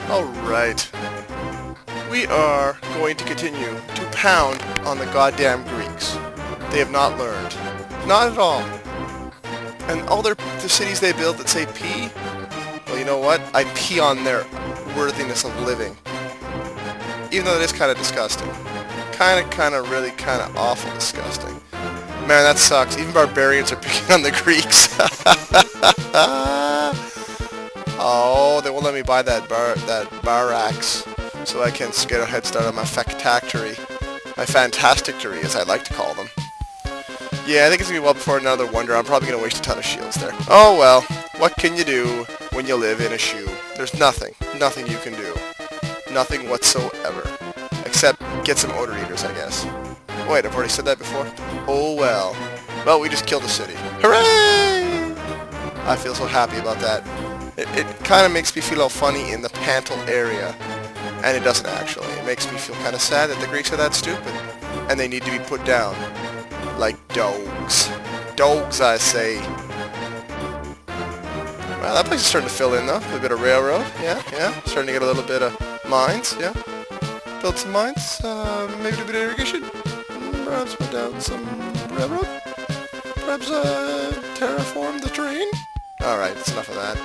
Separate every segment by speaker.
Speaker 1: Alright. We are going to continue to pound on the goddamn Greeks. They have not learned. Not at all. And all the cities they build that say P, well, you know what? I pee on their worthiness of living. Even though it is kind of disgusting. Really awful disgusting. Man, that sucks. Even barbarians are picking on the Greeks. Oh, they won't let me buy that barracks, so I can get a head start on my factactory. My fantastictory, as I like to call them. Yeah, I think it's going to be well before another wonder. I'm probably going to waste a ton of shields there. Oh well, what can you do when you live in a shoe? There's nothing. Nothing you can do. Nothing whatsoever. Except get some odor eaters, I guess. Wait, I've already said that before? Oh well. Well, we just killed a city. Hooray! I feel so happy about that. It kind of makes me feel all funny in the Pantel area. And it doesn't actually. It makes me feel kind of sad that the Greeks are that stupid. And they need to be put down. Like dogs. Dogs, I say. Well, that place is starting to fill in, though. A little bit of railroad. Yeah. Starting to get a little bit of mines. Yeah. Built some mines. Maybe a bit of irrigation. Perhaps put down some railroad. Perhaps terraform the terrain. Alright, that's enough of that.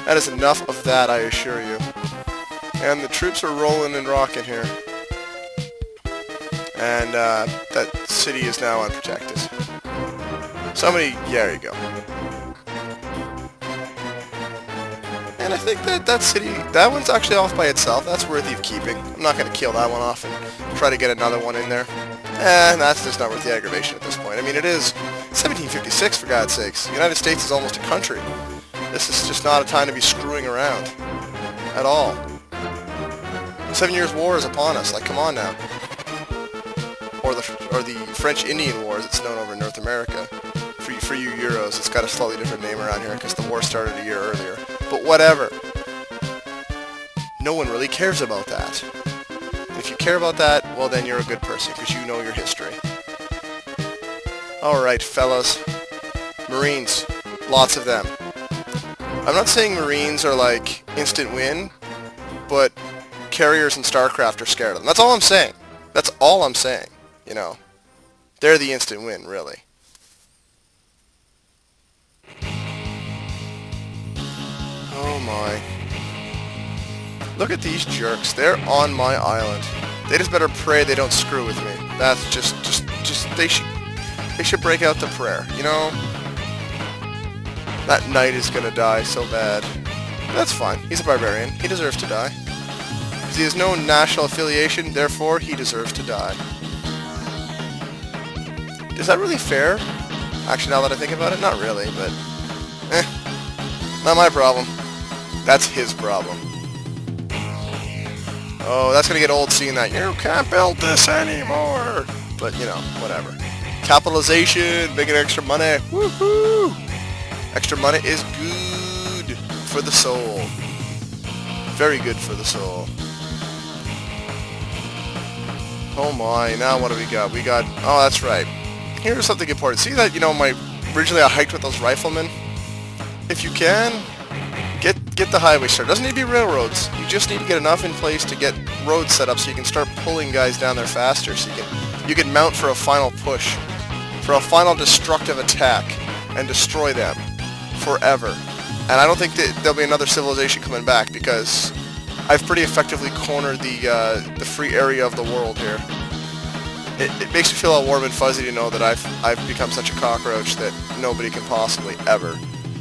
Speaker 1: That is enough of that, I assure you. And the troops are rolling and rocking here. And that city is now unprotected. Somebody, yeah, there you go. And I think that city, that one's actually off by itself. That's worthy of keeping. I'm not going to kill that one off and try to get another one in there. And that's just not worth the aggravation at this point. I mean, it is 1756, for God's sakes. The United States is almost a country. This is just not a time to be screwing around. At all. 7 Years' War is upon us. Like, come on now. Or the French-Indian War, as it's known over in North America. For you Euros, it's got a slightly different name around here because the war started a year earlier. But whatever. No one really cares about that. And if you care about that, well then you're a good person because you know your history. Alright, fellas. Marines. Lots of them. I'm not saying Marines are like instant win, but carriers and StarCraft are scared of them. That's all I'm saying. That's all I'm saying. You know. They're the instant win, really. Oh my. Look at these jerks. They're on my island. They just better pray they don't screw with me. That's just they should break out the prayer, you know? That knight is gonna die so bad. But that's fine. He's a barbarian. He deserves to die. Because he has no national affiliation, therefore he deserves to die. Is that really fair? Actually, now that I think about it, not really, but... not my problem. That's his problem. Oh, that's gonna get old seeing that. You can't build this anymore! But, you know, whatever. Capitalization, making extra money. Woohoo! Extra money is good for the soul. Very good for the soul. Oh my, now what do we got? We got, oh that's right. Here's something important. See that, you know, originally I hiked with those riflemen? If you can, get the highway started. Doesn't need to be railroads. You just need to get enough in place to get roads set up so you can start pulling guys down there faster. So you can mount for a final push. For a final destructive attack. And destroy them. Forever. And I don't think that there'll be another civilization coming back because I've pretty effectively cornered the free area of the world here. It makes me feel all warm and fuzzy to know that I've become such a cockroach that nobody can possibly ever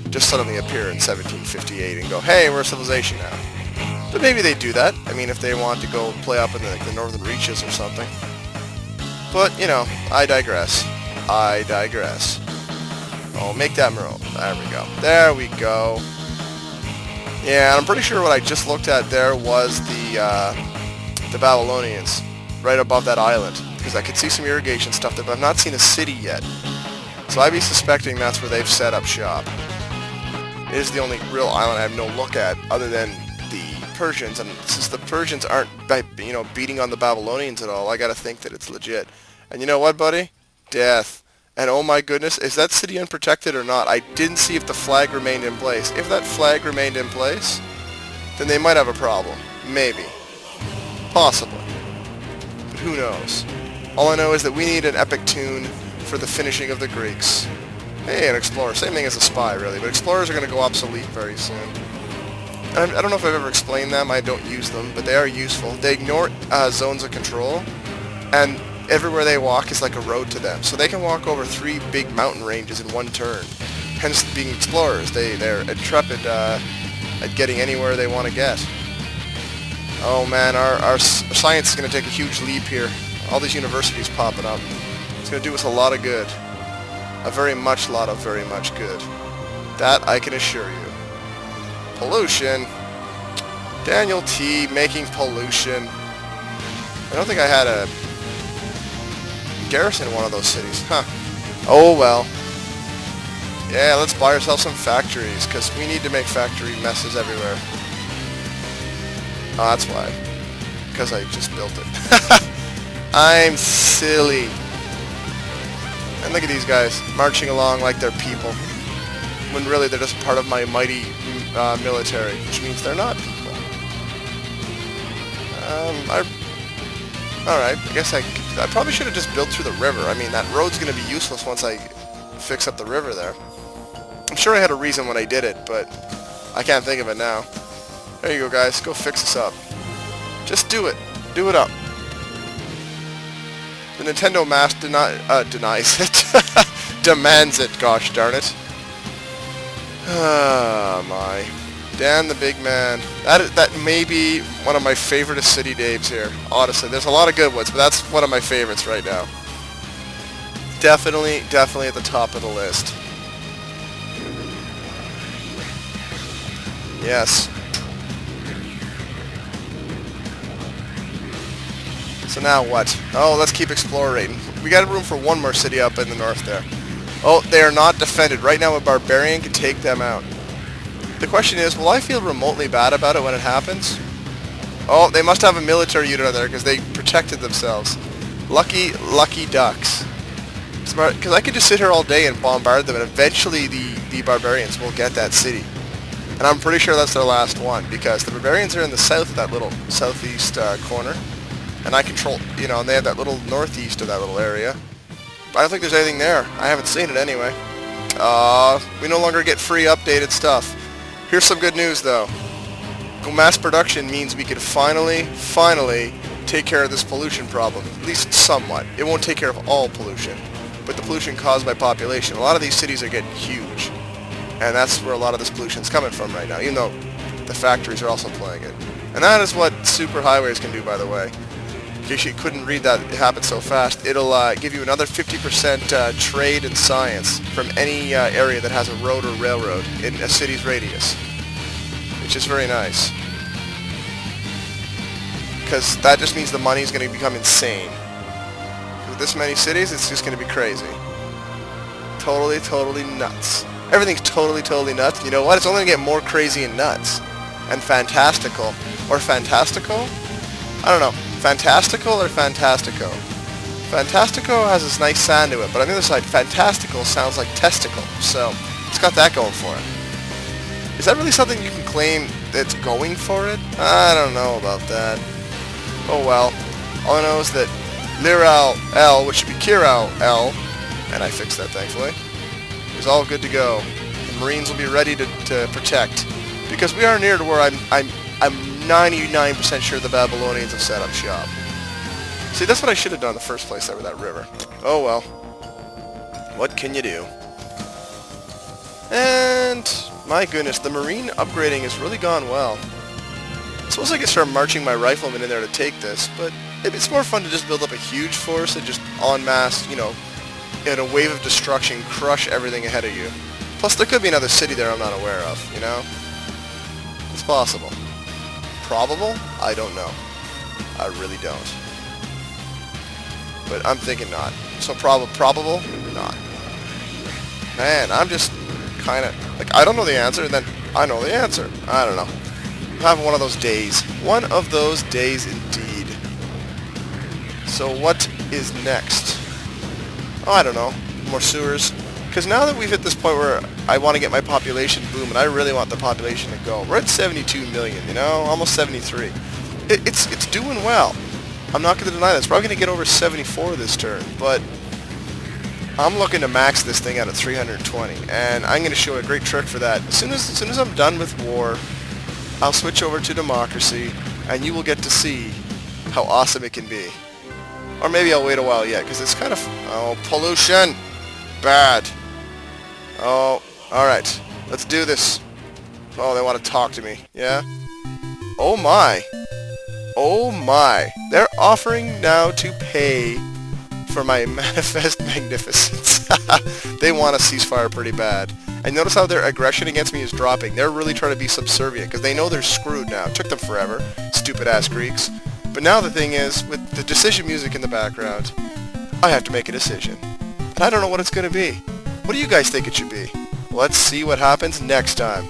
Speaker 1: just suddenly appear in 1758 and go, hey, we're a civilization now. But maybe they do that. I mean, if they want to go play up in the northern reaches or something. But, you know, I digress. I digress. Oh, make that room. There we go. There we go. Yeah, and I'm pretty sure what I just looked at there was the Babylonians right above that island. Because I could see some irrigation stuff there, but I've not seen a city yet. So I'd be suspecting that's where they've set up shop. It is the only real island I have no look at other than the Persians, and since the Persians aren't, you know, beating on the Babylonians at all, I gotta think that it's legit. And you know what, buddy? Death. And oh my goodness, is that city unprotected or not? I didn't see if the flag remained in place. If that flag remained in place, then they might have a problem. Maybe. Possibly. But who knows? All I know is that we need an epic tune for the finishing of the Greeks. Hey, an explorer. Same thing as a spy, really, but explorers are going to go obsolete very soon. And I don't know if I've ever explained them. I don't use them, but they are useful. They ignore zones of control, and everywhere they walk is like a road to them. So they can walk over 3 big mountain ranges in one turn. Hence being explorers. They're intrepid at getting anywhere they want to get. Oh man, our science is going to take a huge leap here. All these universities popping up. It's going to do us a lot of good. A very much good. That I can assure you. Pollution. Daniel T. making pollution. I don't think I had a garrison in one of those cities. Huh. Oh well. Yeah, let's buy ourselves some factories, because we need to make factory messes everywhere. Oh, that's why. Because I just built it. I'm silly. And look at these guys, marching along like they're people. When really they're just part of my mighty military, which means they're not people. Alright, I guess I probably should have just built through the river. I mean, that road's going to be useless once I fix up the river there. I'm sure I had a reason when I did it, but I can't think of it now. There you go, guys. Go fix this up. Just do it. Do it up. The Nintendo Mass denies it. Demands it, gosh darn it. Ah, my. Dan the Big Man. That may be one of my favorite city names here. Honestly, there's a lot of good ones, but that's one of my favorites right now. Definitely at the top of the list. Yes. So now what? Oh, let's keep exploring. We got room for one more city up in the north there. Oh, they are not defended. Right now a barbarian can take them out. The question is, will I feel remotely bad about it when it happens? Oh, they must have a military unit out there because they protected themselves. Lucky ducks. Because I could just sit here all day and bombard them, and eventually the barbarians will get that city. And I'm pretty sure that's their last one, because the barbarians are in the south, that little southeast corner. And I control, you know, and they have that little northeast of that little area. But I don't think there's anything there. I haven't seen it anyway. We no longer get free updated stuff. Here's some good news, though. Mass production means we can finally take care of this pollution problem. At least somewhat. It won't take care of all pollution, but the pollution caused by population. A lot of these cities are getting huge, and that's where a lot of this pollution is coming from right now, even though the factories are also playing it. And that is what superhighways can do, by the way. In case you couldn't read that, it happened so fast. It'll give you another 50% trade and science from any area that has a road or railroad in a city's radius, which is very nice. Because that just means the money is going to become insane. With this many cities, it's just going to be crazy. Totally nuts. Everything's totally nuts. You know what? It's only going to get more crazy and nuts. And fantastical. Or fantastical? I don't know. Fantastical or fantastico? Fantastico has this nice sound to it, but on the other side, fantastical sounds like testicle. So, it's got that going for it. Is that really something you can claim that's going for it? I don't know about that. Oh well. All I know is that Liral L, which should be Kiral L, and I fixed that thankfully, is all good to go. The Marines will be ready to protect. Because we are near to where I'm 99% sure the Babylonians have set up shop. See, that's what I should have done in the first place over that river. Oh well. What can you do? And my goodness, the Marine upgrading has really gone well. I suppose I could start marching my riflemen in there to take this, but it's more fun to just build up a huge force and just en masse, you know, in a wave of destruction, crush everything ahead of you. Plus, there could be another city there I'm not aware of, you know? It's possible. Probable? I don't know. I really don't. But I'm thinking not. So probable? Not. Man, I'm just kind of, like, I don't know the answer, and then I know the answer. I don't know. I'm having one of those days. One of those days indeed. So what is next? Oh, I don't know. More sewers. Because now that we've hit this point where I want to get my population boom, and I really want the population to go. We're at 72 million, you know, almost 73. It's doing well. I'm not going to deny that. It's probably going to get over 74 this turn, but I'm looking to max this thing out at 320, and I'm going to show a great trick for that. As soon as I'm done with war, I'll switch over to democracy, and you will get to see how awesome it can be. Or maybe I'll wait a while yet, because it's kind of... Oh, pollution! Bad. Oh, alright. Let's do this. Oh, they want to talk to me. Yeah? Oh my. Oh my. They're offering now to pay for my manifest magnificence. They want a ceasefire pretty bad. And notice how their aggression against me is dropping. They're really trying to be subservient, because they know they're screwed now. It took them forever. Stupid-ass Greeks. But now the thing is, with the decision music in the background, I have to make a decision. And I don't know what it's going to be. What do you guys think it should be? Let's see what happens next time.